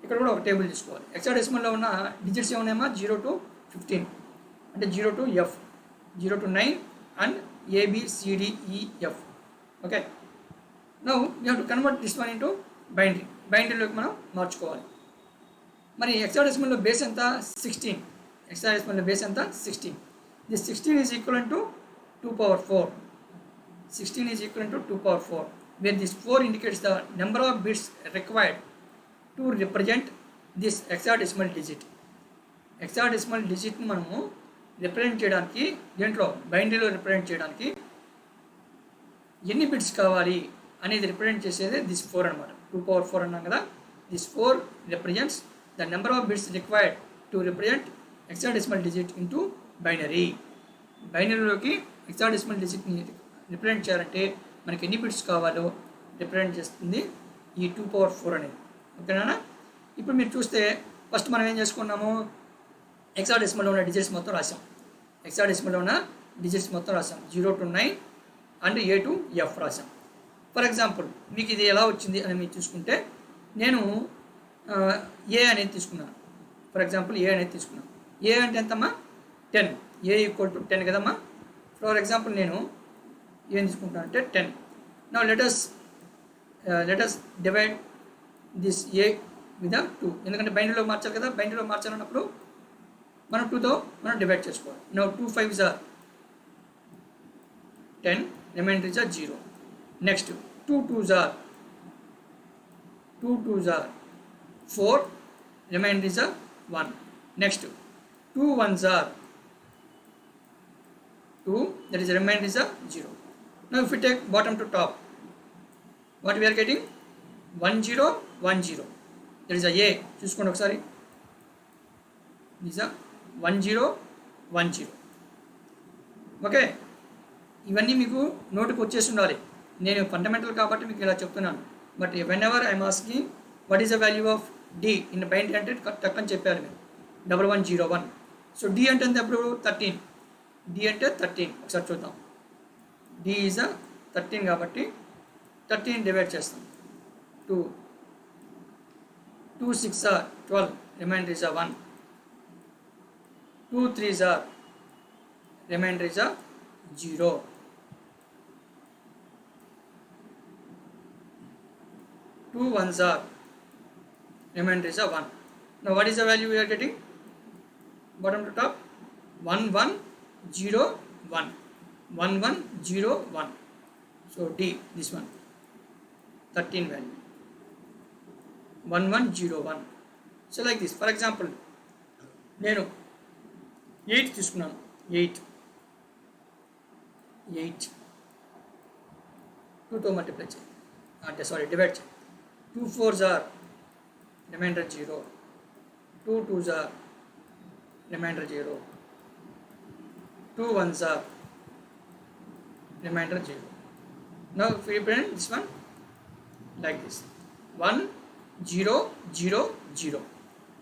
ఇక్కడ కూడా ఒక టేబుల్ తీసుకోవాలి. హెక్సాడెసిమల్లో ఉన్న డిజిట్స్ ఏమన్నాయమ్మా 0 to 15 అంటే 0 to F, 0 to 9 and ABCDEF. Okay. Now you have to convert this one into binary. బైనరీలోకి మనం మార్చుకోవాలి. మరి హెక్సాడెసిమల్లో బేస్ ఎంత 16. హెక్సాడెసిమల్లో బేస్ ఎంత 16. This 16 is equal to 2 power 4. 16 is equivalent to 2 power 4, where this 4 indicates the number of bits required to represent this hexadecimal digit. Hexadecimal డిజిట్ని మనము represent చేయడానికి దీంట్లో బైనరీలో రిప్రజెంట్ చేయడానికి ఎన్ని బిట్స్ కావాలి అనేది రిప్రజెంట్ చేసేది దిస్ 4 అనమాట. 2 power 4 అన్నాం కదా. This 4 represents the number of bits required to represent hexadecimal digit into binary. బైనరీలోకి హెక్సాడెసిమల్ డిజిట్ని రిప్రజెంట్ చేయాలంటే మనకి ఎన్ని బిట్స్ కావాలో రిప్రజెంట్ చేస్తుంది ఈ 2 power 4 అనేది. ఓకేనా? ఇప్పుడు మీరు చూస్తే ఫస్ట్ మనం ఏం చేసుకున్నాము, హెక్సాడెసిమల్లో ఉన్న డిజిట్స్ మొత్తం రాసాం. హెక్సాడెసిమల్లో ఉన్న డిజిట్స్ మొత్తం రాసాం. 0 to 9 and A to F రాసాం. ఫర్ ఎగ్జాంపుల్ మీకు ఇది ఎలా వచ్చింది అని మీరు చూసుకుంటే నేను ఏ అనేది తీసుకున్నాను. ఫర్ ఎగ్జాంపుల్ ఏ అనేది తీసుకున్నాను. ఏ అంటే ఎంతమ్మా 10. ఏ ఈక్వల్ టు 10 కదమ్మా. ఫర్ ఎగ్జాంపుల్ నేను ఏం తీసుకుంటాను అంటే 10. Now let us divide this A with 2, ఎందుకంటే బైనరీలో మార్చాలి కదా. బైనరీలో మార్చాలన్నప్పుడు మనం 2తో మనం డివైడ్ చేసుకోవాలి. Now 2 5s are 10, remainder is 0. Next 2 2s are 4, remainder is 1. Next 2 1s are 2, that is remainder is 0. Now if we take bottom to top, what we are getting 1 0 1 0, that is a A. చూసుకోండి ఒకసారి, this is 1 0 1 0. Okay, ఇవన్నీ మీకు నోటుకు వచ్చేసి ఉండాలి. నేను fundamental కాబట్టి మీకు ఇలా చెప్తున్నాను. But whenever I'm asking what is the value of D in binary అంటే టక్కని చెప్పారు మీరు 1101. సో డి అంటే అప్పుడు 13. డి అంటే 13. ఒకసారి చూద్దాం. డి ఈజ్ 13 కాబట్టి 13 డివైడ్ చేస్తాం. 2 2 6 are 12, remainder is 1. 2 3s are, remainder is 0. 2 1s are, remainder is 1. Now what is the value we are getting? Bottom to top 1 1 0 1, 1 1 0 1. So D, this one 13 value 1 1 0 1. So like this. For example, నేను 8 తీసుకున్నాను. 8 2తో multiply చేయి, అంటే sorry divide చేయి. 2 4s are, remainder 0. 2 2s are, remainder 0. 2 1s are, remainder 0. Now if we print this one like this, 1 0 0 0.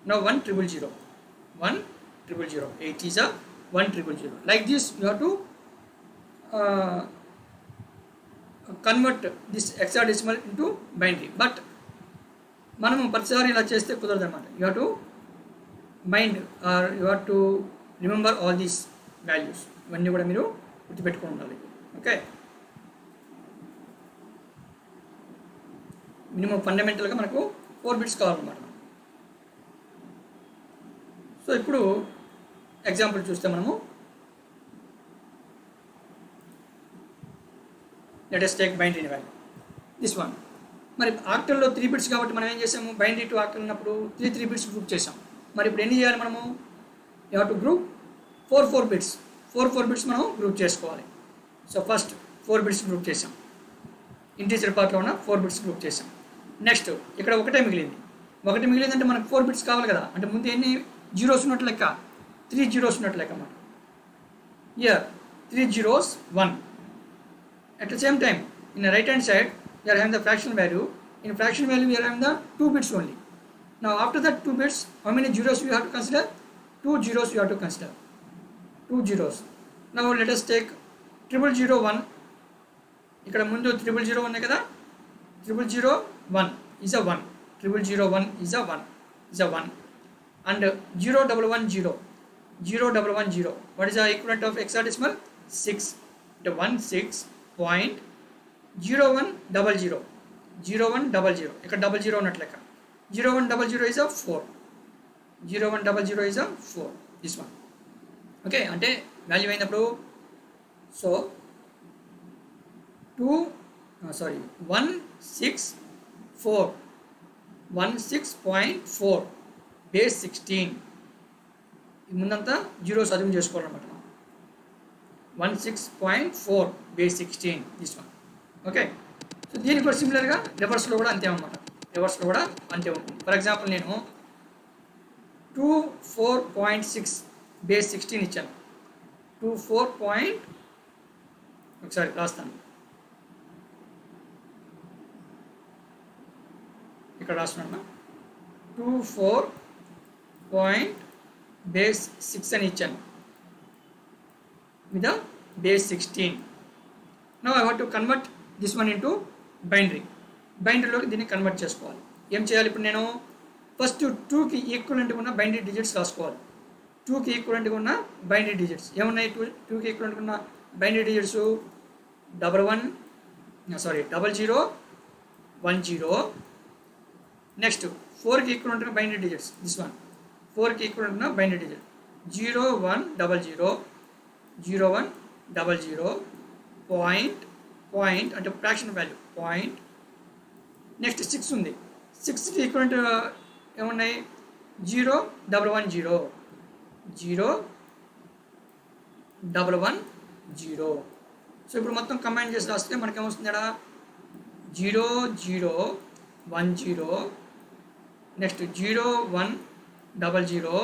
Now 1 0 0 1 0 0. 8 is 1 0 0. Like this you have to convert this hexadecimal into binary. But మనము ప్రతిసారి ఇలా చేస్తే కుదరదు అనమాట. You have to mind or you have to remember all these values. ఇవన్నీ కూడా మీరు గుర్తుపెట్టుకుని ఉండాలి. ఓకే, మినిమం ఫండమెంటల్గా మనకు 4 బిట్స్ కావాలన్నమాట. సో ఇప్పుడు ఎగ్జాంపుల్ చూస్తే మనము let us take binary value this one. మరి ఆక్టల్లో 3 బిట్స్ కాబట్టి మనం ఏం చేసాము, బైనరీ టు ఆక్టల్ ఉన్నప్పుడు 3 బిట్స్ గ్రూప్ చేసాం. మరి ఇప్పుడు ఎన్ని చేయాలి మనము, you have to group 4 bits. 4 bits మనం గ్రూప్ చేసుకోవాలి. సో ఫస్ట్ 4 బిట్స్ గ్రూప్ చేసాం, ఇంటీజర్ పార్ట్లో ఉన్న 4 బిట్స్ గ్రూప్ చేసాం. నెక్స్ట్ ఇక్కడ ఒకటే మిగిలింది. ఒకటి మిగిలిందంటే మనకు 4 బిట్స్ కావాలి కదా, అంటే ముందు ఎన్ని జీరోస్ ఉన్నట్టు లెక్క, 3 జీరోస్ ఉన్నట్టు లెక్క అన్నమాట. Year 3 zeros 1. At the same time, in the right hand side, we are having the fractional value. In fractional value, we are having the 2 bits only. Now, after that 2 bits, how many zeros you have to consider? 2 zeros you have to consider. 2 zeros. Now, let us take 0001. ఇక్కడ ముందు 000 ఉన్నాయి కదా, 001 is a 1. 0001 is a 1. Is a 1. And 0110. 0110. What is the equivalent of hexadecimal? 6. The 16.0100. 0100. ఇక్కడ 00 ఉన్నట్లు లెక్క. 0100 is a 4. 0100 is a 4. This one. Okay, అంటే value అయినప్పుడు so 164 base 16. ముందంతా జీరోస్ అదుము చేసుకోవాలన్నమాట. 16.4 base 16 this one. Okay, so దీనికి కూడా సిమిలర్గా రివర్స్లో కూడా అంతే అనమాట. రివర్స్లో కూడా అంతే ఉంటుంది. ఫర్ ఎగ్జాంపుల్ నేను 24.6 బేస్ 16 ఇచ్చాను. 24. ఒకసారి రాస్తాను, ఇక్కడ రాస్తున్నాను. 24 బేస్ 6 అని ఇచ్చాను with the base 16. Now I want to convert this one into binary. బైనరీలోకి దీన్ని కన్వర్ట్ చేసుకోవాలి. ఏం చేయాలి ఇప్పుడు నేను, ఫస్ట్ 2కి ఈక్వలెంట్గా ఉన్న బైనరీ డిజిట్స్ రాసుకోవాలి. 2కి ఈక్వలెంట్గా ఉన్న బైనరీ డిజిట్స్ ఏమున్నాయి, 2కి ఈక్వలెంట్గా ఉన్న బైనరీ డిజిట్స్ 0010. నెక్స్ట్ 4కి ఈక్వలెంట్గా బైనరీ డిజిట్స్ దిస్ వన్. 4కి ఈక్వలెంట్ ఉన్న బైనరీ డిజిట్ 0100. 0100 పాయింట్ అంటే ఫ్రాక్షన్ వాల్యూ పాయింట్. నెక్స్ట్ 6 ఉంది. 6కి ఈక్వలెంట్ ఏమున్నాయి, 0110. 0110. సో ఇప్పుడు మొత్తం కంబైన్ చేసి రాస్తే మనకి ఏమొస్తుంది ఇక్కడ 0010. Next 0100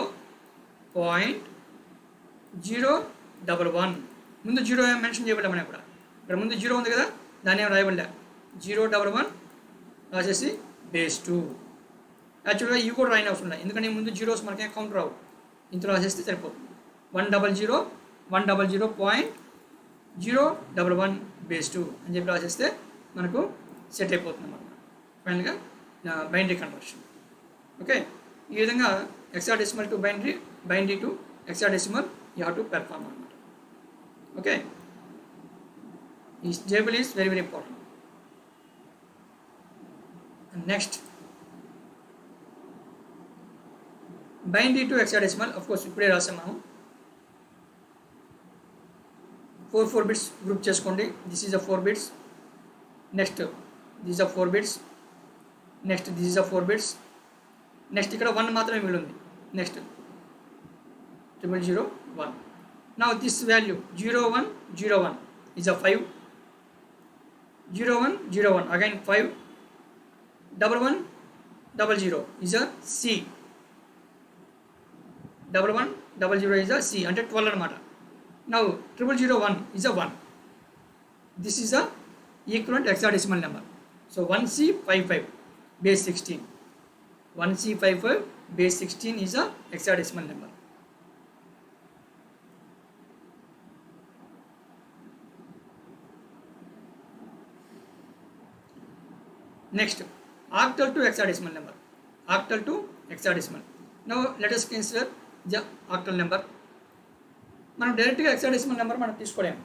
point 011. ముందు 0 ఏం మెన్షన్ చేయబడ్డా మనం ఇక్కడ ముందు 0 ఉంది కదా, దాన్ని ఏం రాయబడ్డా 011 రాసేసి బేస్ 2. యాక్చువల్గా ఇవి కూడా రాయిన అవసరం లేదు, ఎందుకంటే ముందు జీరోస్ మనకేం కౌంట్ రావు, ఇంత రాసేస్తే సరిపోతుంది. 100.011 బేస్ 2 అని చెప్పి రాసేస్తే మనకు సెట్ అయిపోతుంది అన్నమాట ఫైనల్గా బైనరీ కన్వర్షన్. ఓకే, ఈ విధంగా hexadecimal to binary, binary to hexadecimal you have to perform అన్నమాట. ఓకే, ఈ table is very very important. Next binary to hexadecimal, of course ఇప్పుడే రాసాం మనం. 4 బిట్స్ గ్రూప్ చేసుకోండి. This is a 4 bits. Next this are 4 bits. Next this is a 4 bits. Next ఇక్కడ 1 మాత్రమే మిగిలింది. Next 0001. Now this value 0101 is a 5. 0101 again 5. 1100 is a C. 1100 is a C అంటే 12 అనమాట. Now 0001 is a 1. This is a equivalent hexadecimal number. So 1C55 base 16. 1C55 base 16 is a hexadecimal number. Next, octal to hexadecimal number. Octal to hexadecimal. Now let us consider the octal number. మనం డైరెక్ట్గా hexadecimal number మనం తీసుకోలేము.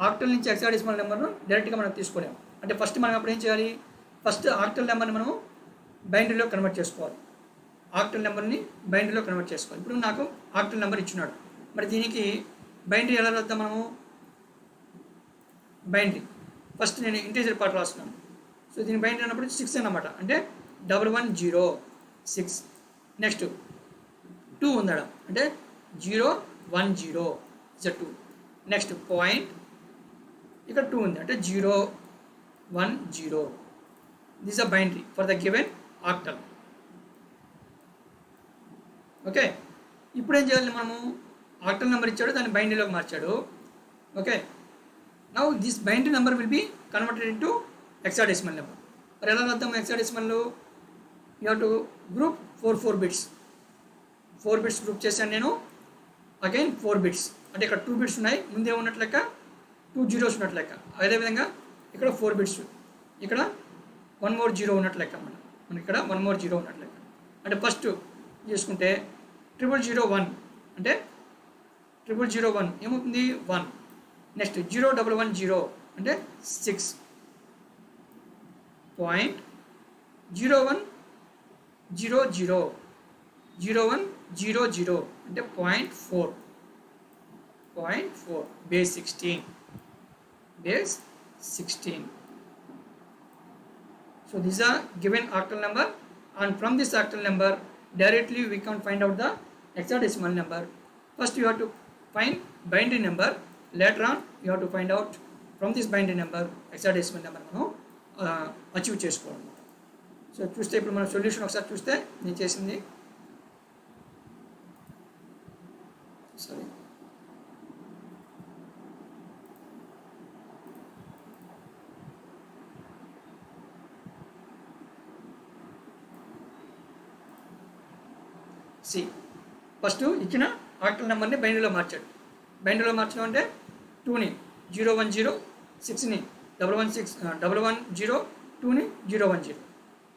Octal నుంచి hexadecimal నెంబర్ను డైరెక్ట్గా మనం తీసుకోలేము. అంటే ఫస్ట్ మనం అప్పుడు ఏం చేయాలి, ఫస్ట్ ఆక్టల్ నెంబర్ని మనం బైనరీలో కన్వర్ట్ చేసుకోవాలి. ఆక్టల్ నెంబర్ని బైనరీలో కన్వర్ట్ చేసుకోవాలి. ఇప్పుడు నాకు ఆక్టల్ నెంబర్ ఇచ్చినాడు, మరి దీనికి బైనరీ ఎలా రాద్దాం మనము? బైనరీ ఫస్ట్ నేను ఇంటీజర్ పార్ట్ రాస్తున్నాను. సో దీని బైనరీ అన్నప్పుడు 6 అన్నమాట, అంటే 1106. నెక్స్ట్ 2 ఉందా అంటే 010 ఇస్ 2. నెక్స్ట్ పాయింట్ ఇక్కడ 2 ఉంది అంటే 010. This a binary for the given octal. Okay, ఇప్పుడు ఏం చేయాలి మనము? ఆక్టల్ నెంబర్ ఇచ్చాడు, దాన్ని బైనరీలోకి మార్చాడు. Okay, now this binary number will be converted into hexadecimal number. మరి ఎలా రాద్దాం హెక్సాడెసిమల్లో? You have to group 4 bits. 4 bits group చేశాను నేను. అగైన్ 4 బిట్స్ అంటే ఇక్కడ 2 బిట్స్ ఉన్నాయి, ముందే ఉన్నట్లు లెక్క 2 zeros ఉన్నట్లు లెక్క. అదేవిధంగా ఇక్కడ 4 బిట్స్, ఇక్కడ 1 more 0 ఉన్నట్లు లెక్క. మనకి ఇక్కడ 1 more 0 ఉన్నట్లు లెక్క. అంటే ఫస్ట్ చేసుకుంటే 0001 అంటే 0001 ఏమవుతుంది? 1. నెక్స్ట్ 0110 అంటే 6. పాయింట్ 0100 0100 అంటే 0.4 base 16. So these are given octal number, and from this octal number directly we can find out the hexadecimal number. First you have to find binary number, later on you have to find out from this binary number hexadecimal number మనం achieve చేసుకోవాలి. So చూస్తే ఇప్పుడు మన solution ఒకసారి చూస్తే నేను చేసింది sorry C first ఇచ్చిన ఆక్టల్ నెంబర్ని బైనరీలో మార్చాడు. బైనరీలో మార్చడం అంటే 2ని 010, 6ని 110, 2ని 010.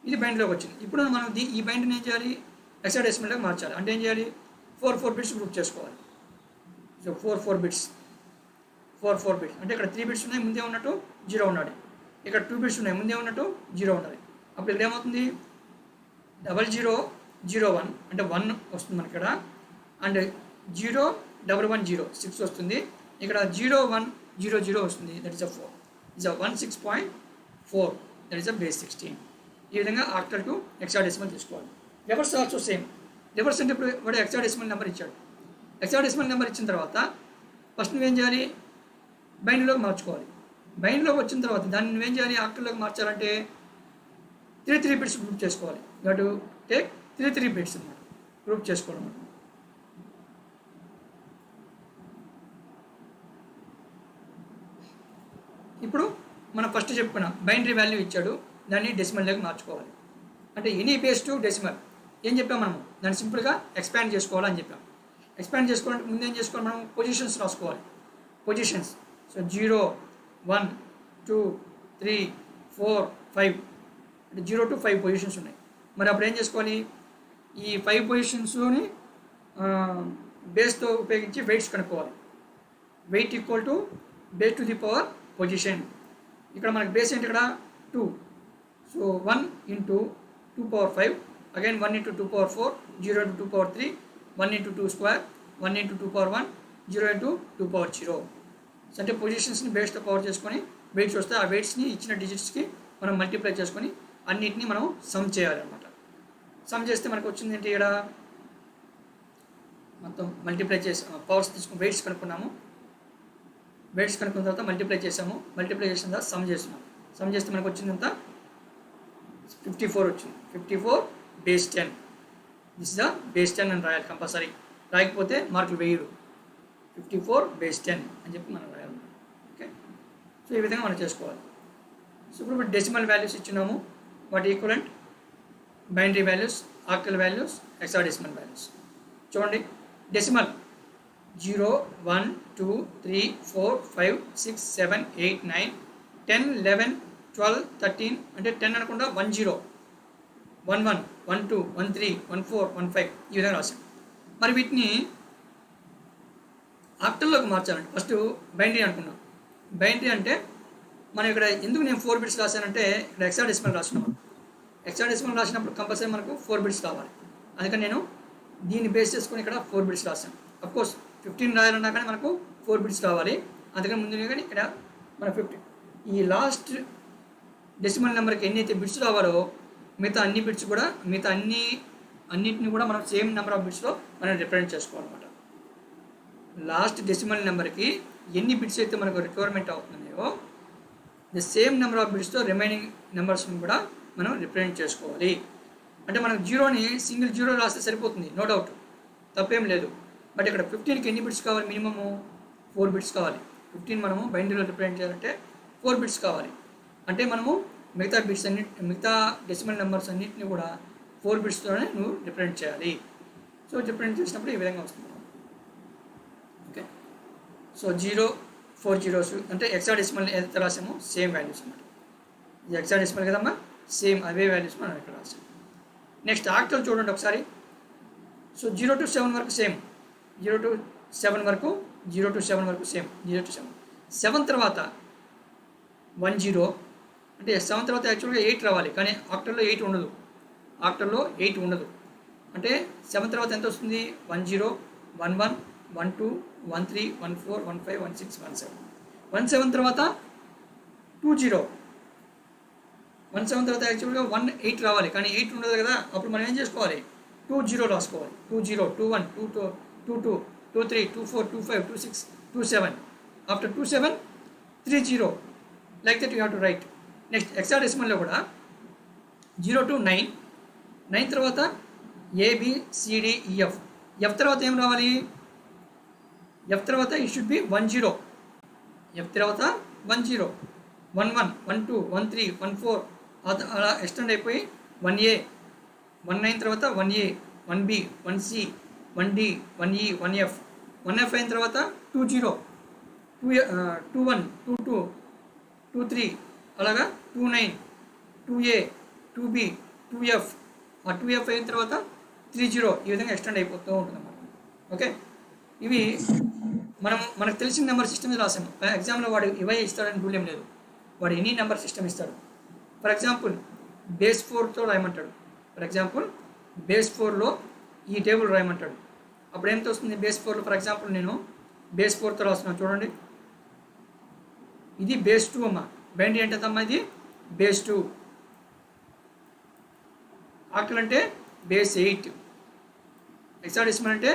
ఇది బైనరీలోకి వచ్చింది. ఇప్పుడు మనం ఈ బైనరీని ఏం చేయాలి? హెక్సాడెసిమల్లోకి మార్చాలి. అంటే ఏం చేయాలి? 4 బిట్స్ గ్రూప్ చేసుకోవాలి. సో 4 బిట్స్ అంటే ఇక్కడ 3 బిట్స్ ఉన్నాయి, ముందే ఉన్నట్టు 0 ఉండాలి. ఇక్కడ 2 బిట్స్ ఉన్నాయి, ముందే ఉన్నట్టు 0 ఉండాలి. అప్పుడు ఇక్కడ ఏమవుతుంది? 0001 అంటే 1 వస్తుంది మనకి ఇక్కడ, అండ్ 0110 6 వస్తుంది. ఇక్కడ 0100 వస్తుంది, that is 4. Is 16.4, that is base 16. ఈ విధంగా ఆక్టల్ టు హెక్సాడెసిమల్ తీసుకోవాలి. Reverse also same. రివర్స్ అంటే ఇప్పుడు వాడు హెక్సాడెసిమల్ నెంబర్ ఇచ్చాడు. హెక్సాడెసిమల్ నెంబర్ ఇచ్చిన తర్వాత ఫస్ట్ నువ్వేం చేయాలి? బైనరీలోకి మార్చుకోవాలి. బైనరీలోకి వచ్చిన తర్వాత దాన్ని నువ్వేం చేయాలి? ఆక్టల్లోకి మార్చాలంటే 3 బిట్స్ గ్రూప్ చేసుకోవాలి. You have to take 3 bits అన్నమాట గ్రూప్ చేసుకోవడం. ఇప్పుడు మనం ఫస్ట్ చెప్పుకున్న బైనరీ వాల్యూ ఇచ్చాడు, దాన్ని డెసిమల్లోకి మార్చుకోవాలి. అంటే ఎనీ బేస్ టు డెసిమల్ ఏం చెప్పాం మనము? దాన్ని సింపుల్గా ఎక్స్పాండ్ చేసుకోవాలని చెప్పాం. ఎక్స్పాండ్ చేసుకోవాలంటే ముందు ఏం చేసుకోవాలి? మనం పొజిషన్స్ రాసుకోవాలి. పొజిషన్స్ సో 0, 1, 2, 3, 4, 5 అంటే 0 to 5 పొజిషన్స్ ఉన్నాయి. మరి అప్పుడు ఏం చేసుకోవాలి? ఈ 5 పొజిషన్స్ని బేస్తో ఉపయోగించి వెయిట్స్ కనుక్కోవాలి. Wait equal to base to the power position. ఇక్కడ మనకి బేస్ ఏంటి? ఇక్కడ 2. So 1 into 2 power 5, again 1 into 2 power 4, 0 into 2 power 3, 1 into 2 square, 1 into 2 power 1, 0 into 2 power 0. So అంటే పొజిషన్స్ని బేస్తో పవర్ చేసుకొని వెయిట్స్ వస్తే ఆ వెయిట్స్ని ఇచ్చిన డిజిట్స్కి మనం మల్టిప్లై చేసుకొని అన్నిటిని మనం సమ్ చేయాలన్నమాట. సమ్ చేస్తే మనకు వచ్చింది ఏంటి? ఇక్కడ మొత్తం మల్టిప్లై చేసి పవర్స్ తీసుకుని వెయిట్స్ కనుక్కున్నాము. వెయిట్స్ కనుక్కున్న తర్వాత మల్టిప్లై చేసాము. మల్టిప్లై చేసిన తర్వాత సమ్ చేస్తున్నాము. సమ్ చేస్తే మనకు వచ్చిందంతా 54 వచ్చింది. 54 base 10. This is the base 10 అని రాయాలి కంపల్సరీ. రాయకపోతే మార్కులు వేయడు. 54 బేస్ 10 అని చెప్పి మనం రాయాలి. ఓకే, సో ఈ విధంగా మనం చేసుకోవాలి. సో ఇప్పుడు డెసిమల్ వాల్యూస్ ఇచ్చినాము, వాటి equivalent binary values, octal values, hexadecimal values. చూడండి, డెసిమల్ 0, 1, 2, 3, 4, 5, 6, 7, 8, 9, 10, 11, 12, 13 అంటే 10 అనకుండా 10, 11, 12, 13, 14, 15 ఈ విధంగా రాసాం. మరి వీటిని ఆక్టల్లోకి మార్చాలంటే ఫస్ట్ బైనరీ అనుకున్నాం. బైనరీ అంటే మనం ఇక్కడ ఎందుకు నేను 4 బిట్స్ రాశానంటే ఇక్కడ హెక్సాడెసిమల్ రాసినాము. హెక్సాడెసిమల్ రాసినప్పుడు కంపల్సరీ మనకు 4 బిట్స్ కావాలి. అందుకని నేను దీన్ని బేస్ చేసుకొని ఇక్కడ 4 బిట్స్ రాశాను. అఫ్కోర్స్ 15 రాయాలన్నా కానీ మనకు 4 బిట్స్ కావాలి. అందుకని ముందు కానీ ఇక్కడ మన 15 ఈ లాస్ట్ డెసిమల్ నెంబర్కి ఎన్నైతే బిట్స్ రావాలో మిగతా అన్ని బిట్స్ కూడా అన్నిటిని కూడా మనం సేమ్ నెంబర్ ఆఫ్ బిట్స్లో మనం రిప్రజెంట్ చేసుకోవాలన్నమాట. లాస్ట్ డెసిమల్ నెంబర్కి ఎన్ని బిట్స్ అయితే మనకు రిక్వైర్మెంట్ అవుతున్నాయో ద సేమ్ నెంబర్ ఆఫ్ బిట్స్తో రిమైనింగ్ నెంబర్స్ని కూడా మనం రిప్రజెంట్ చేసుకోవాలి. అంటే మనకు జీరోని సింగిల్ జీరో రాస్తే సరిపోతుంది, నో డౌట్, తప్పేం లేదు. బట్ ఇక్కడ 15కి ఎన్ని బిట్స్ కావాలి? మినిమము 4 బిట్స్ కావాలి. 15 మనము బైనరీలో రిప్రజెంట్ చేయాలంటే 4 బిట్స్ కావాలి. అంటే మనము మిగతా డెసిమల్ నెంబర్స్ అన్నింటినీ కూడా 4 బిట్స్తోనే నువ్వు రిప్రజెంట్ చేయాలి. సో రిప్రజెంట్ చేసినప్పుడు ఈ విధంగా వస్తుంది. ఓకే, సో 0 4 జీరోస్ అంటే హెక్సాడెసిమల్ ఏదైతే రాసామో సేమ్ వాల్యూస్ అన్నమాట. ఇది హెక్సాడెసిమల్ కదమ్మా, సేమ్ అవే వాల్యూస్ మనం ఇక్కడ రాసాం. నెక్స్ట్ ఆక్టల్ చూడండి ఒకసారి. సో 0 to 7 వరకు సేమ్, 0 to 7 వరకు సేమ్, 0 to 7. 7 తర్వాత 10 అంటే 7 తర్వాత యాక్చువల్గా 8 రావాలి, కానీ ఆక్టల్లో 8 ఉండదు. అంటే 7 తర్వాత ఎంత వస్తుంది? 10 11 12 13 14 15 16 17. 17 తర్వాత 20. 17 తర్వాత యాక్చువల్గా 18 రావాలి, కానీ 8 ఉండదు కదా. అప్పుడు మనం ఏం చేసుకోవాలి? 20 రాసుకోవాలి. 20 21 22 22 23 24 25 26 27. After 27 30, like that you have to write. Next హెక్సాడెసిమల్లో కూడా 0 to 9. 9 తర్వాత ABCDEF. ఎఫ్ తర్వాత ఏం రావాలి? ఎఫ్ తర్వాత ఇట్ షుడ్ బి 10. ఎఫ్ తర్వాత 10 11 12 13 14 అలా ఎక్స్టెండ్ అయిపోయి 1A 19 తర్వాత 1A 1B 1C 1D 1E 1F. 1F అయిన తర్వాత 20 21 22 23 అలాగా 29 2A 2B 2F. ఆ 2F అయిన తర్వాత 30. ఈ విధంగా ఎక్స్టెండ్ అయిపోతూ ఉంటుంది అన్నమాట. ఓకే, ఇవి మనకు తెలిసిన నెంబర్ సిస్టమ్ రాసాము. ఎగ్జామ్లో వాడు ఇవే ఇస్తాడని రూల్ ఏం లేదు. వాడు ఎనీ నెంబర్ సిస్టమ్ ఇస్తాడు. ఫర్ ఎగ్జాంపుల్ బేస్ 4తో రాయమంటాడు. బేస్ 4లో ఈ టేబుల్ రాయమంటాడు. అప్పుడు ఎంత వస్తుంది? బేస్ 4లో ఫర్ ఎగ్జాంపుల్ నేను బేస్ 4తో రాస్తున్నాను చూడండి. ఇది బేస్ 2 అమ్మా. బైనరీ అంటే అమ్మా ఇది బేస్ 2. ఆక్టల్ అంటే బేస్ 8. హెక్సాడెసిమల్ అంటే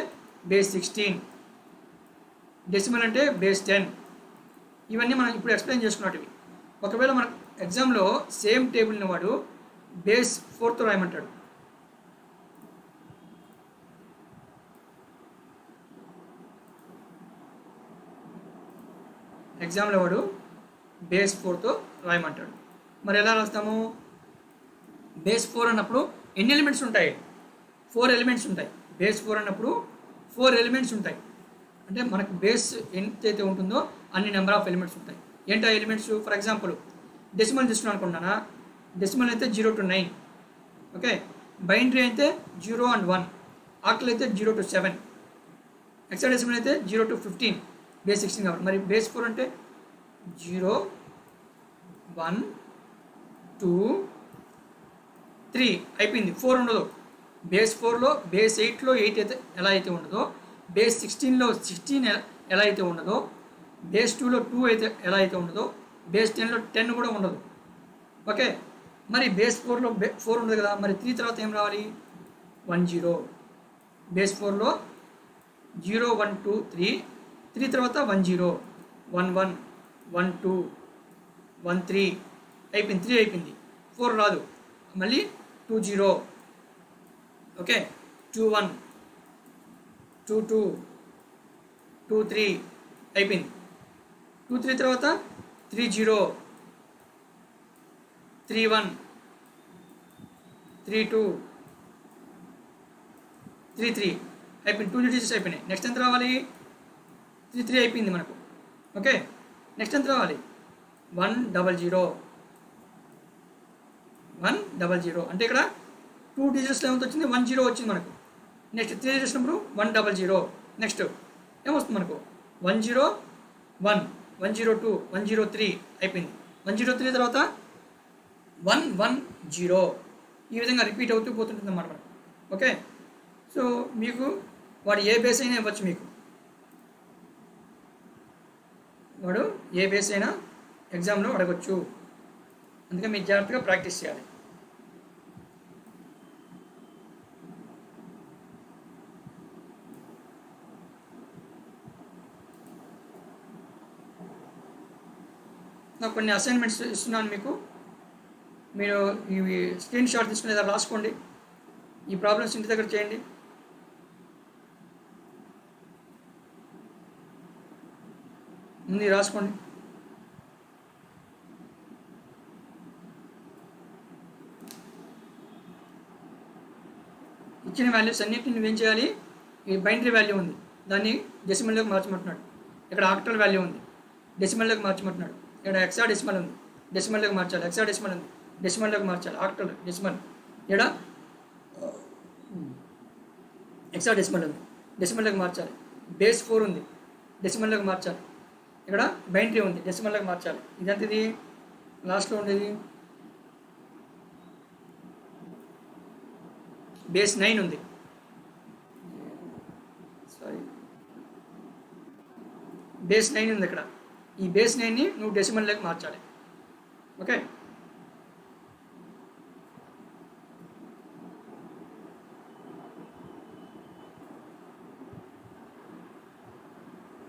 బేస్ 16. డెసిమల్ అంటే బేస్ 10. ఇవన్నీ మనం ఇప్పుడు ఎక్స్ప్లెయిన్ చేసుకున్నట్టువి. ఒకవేళ మన ఎగ్జామ్లో సేమ్ టేబుల్ని వాడు బేస్ 4తో రాయమంటాడు. ఎగ్జామ్లో వాడు బేస్ 4తో రాయమంటాడు. మరి ఎలా రాస్తాము? బేస్ 4 అన్నప్పుడు ఎన్ని ఎలిమెంట్స్ ఉంటాయి? 4 ఎలిమెంట్స్ ఉంటాయి. బేస్ 4 అన్నప్పుడు 4 ఎలిమెంట్స్ ఉంటాయి. అంటే మనకు బేస్ ఎంతైతే ఉంటుందో అన్ని నెంబర్ ఆఫ్ ఎలిమెంట్స్ ఉంటాయి. ఏంటి ఆ ఎలిమెంట్స్? ఫర్ ఎగ్జాంపుల్ డెసిమల్ తీసుకున్నాను అనుకుంటున్నానా? డెసిమల్ అయితే 0 to 9. ఓకే, బైనరీ అయితే 0 and 1. ఆక్టల్ అయితే 0 to 7. హెక్సాడెసిమల్ అయితే 0 to 15. బేస్ 16 కాబట్టి. మరి బేస్ 4 అంటే 0 1 2 3 అయిపోయింది. 4 ఉండదు. బేస్ 4లో బేస్ 8లో 8 అయితే ఎలా అయితే ఉండదో, బేస్ 16లో 16 ఎలా అయితే ఉండదో, బేస్ 2లో 2 అయితే ఎలా అయితే ఉండదో, బేస్ 10లో 10 కూడా ఉండదు. ఓకే, మరి బేస్ 4లో 4 ఉండదు కదా. మరి 3 తర్వాత ఏం రావాలి? 10. బేస్ 4లో 0 1 2 3. 3 తర్వాత 10 1 1 1 2 1 3 అయిపోయింది. 3 అయిపోయింది. 4 రాదు. మళ్ళీ 2 0. ఓకే, 2 1 2 2 2 3 అయిపోయింది. 2 3 తర్వాత 3 0 3 1 3 2 3 3 అయిపోయింది. 2 డిజిట్స్ అయిపోయినాయి. నెక్స్ట్ ఎంత రావాలి? 3 3 అయిపోయింది మనకు. ఓకే, నెక్స్ట్ ఎంత రావాలి? 1 0 0 1 0 0. అంటే ఇక్కడ 2 డిజిట్స్లో ఎంత వచ్చింది? 1 0 వచ్చింది మనకు. నెక్స్ట్ 3 చేసినప్పుడు 100. నెక్స్ట్ ఏమొస్తుంది మనకు 101, 102, 103 అయిపోయింది. 103 తర్వాత 110 ఈ విధంగా రిపీట్ అవుతూ పోతుంటుంది అన్నమాట మనకు. ఓకే, సో మీకు వాడు ఏ బేస్ అయినా ఇవ్వచ్చు, మీకు వాడు ఏ బేస్ అయినా ఎగ్జామ్లో అడగచ్చు. అందుకే మీరు జాగ్రత్తగా ప్రాక్టీస్ చేయాలి. నాకు కొన్ని అసైన్మెంట్స్ ఇస్తున్నాను మీకు. మీరు ఇవి స్క్రీన్ షాట్ తీసుకుని ఏదైనా రాసుకోండి. ఈ ప్రాబ్లమ్స్ ఇంటి దగ్గర చేయండి. ముందు రాసుకోండి. ఇచ్చిన వాల్యూస్ అన్నిటిని నువ్వేం చేయాలి, ఈ బైనరీ వాల్యూ ఉంది దాన్ని డెసిమల్లోకి మార్చమంటున్నాడు. ఇక్కడ ఆక్టల్ వాల్యూ ఉంది, డెసిమల్లోకి మార్చమంటున్నాడు. ఇక్కడ హెక్సాడెసిమల్ ఉంది, డెసిమల్లోకి మార్చాలి. హెక్సాడెసిమల్ ఉంది, డెసిమల్లోకి మార్చాలి. ఆక్టల్ డెసిమల్, ఇక్కడ హెక్సాడెసిమల్ ఉంది, డెసిమల్లోకి మార్చాలి. బేస్ 4 ఉంది, డెసిమల్లోకి మార్చాలి. ఇక్కడ బైనరీ ఉంది, డెసిమల్లోకి మార్చాలి. ఇదంతా ఇది లాస్ట్లో ఉండేది బేస్ 9 ఉంది, సారీ బేస్ 9 ఉంది ఇక్కడ. ఈ బేస్ 9ని నువ్వు డెసిమల్లోకి మార్చాలి. ఓకే,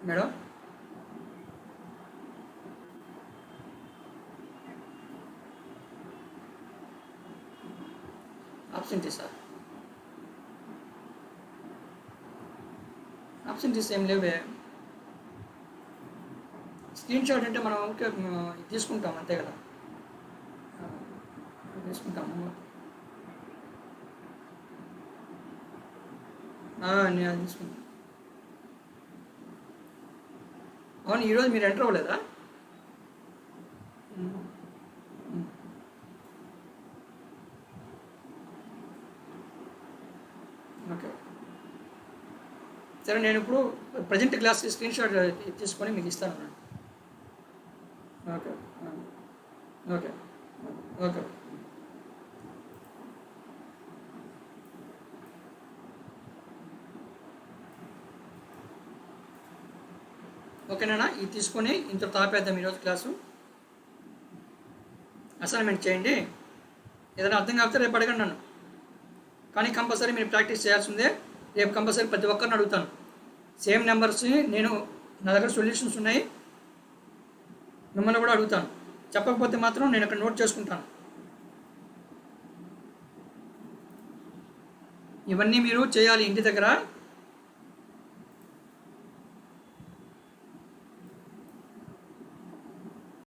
మేడం ఆబ్సెంటీస్ ఆబ్సెంటీస్ ఏం లేవే. స్క్రీన్ షాట్ అంటే మనం ఓకే తీసుకుంటాం అంతే కదా, తీసుకుంటాము. నేను అది తీసుకుంటాను. అవును, ఈరోజు మీరు ఎంటర్ అవ్వలేదా? ఓకే సరే, నేను ఇప్పుడు ప్రజెంట్ క్లాస్ స్క్రీన్ షాట్ తీసుకొని మీకు ఇస్తాను. ఓకే ఓకే ఓకే ఓకేనా? ఇది తీసుకొని ఇంత తాపేద్దాం ఈరోజు క్లాసు. అసైన్మెంట్ చేయండి. ఏదైనా అర్థం కాకపోతే రేపు అడగండి నన్ను, కానీ కంపల్సరీ మీరు ప్రాక్టీస్ చేయాల్సిందే. రేపు కంపల్సరీ ప్రతి ఒక్కరిని అడుగుతాను. సేమ్ నెంబర్స్ని నేను నా దగ్గర సొల్యూషన్స్ ఉన్నాయి, మిమ్మల్ని కూడా అడుగుతాను. చెప్పకపోతే మాత్రం నేను అక్కడ నోట్ చేసుకుంటాను. ఇవన్నీ మీరు చేయాలి ఇంటి దగ్గర.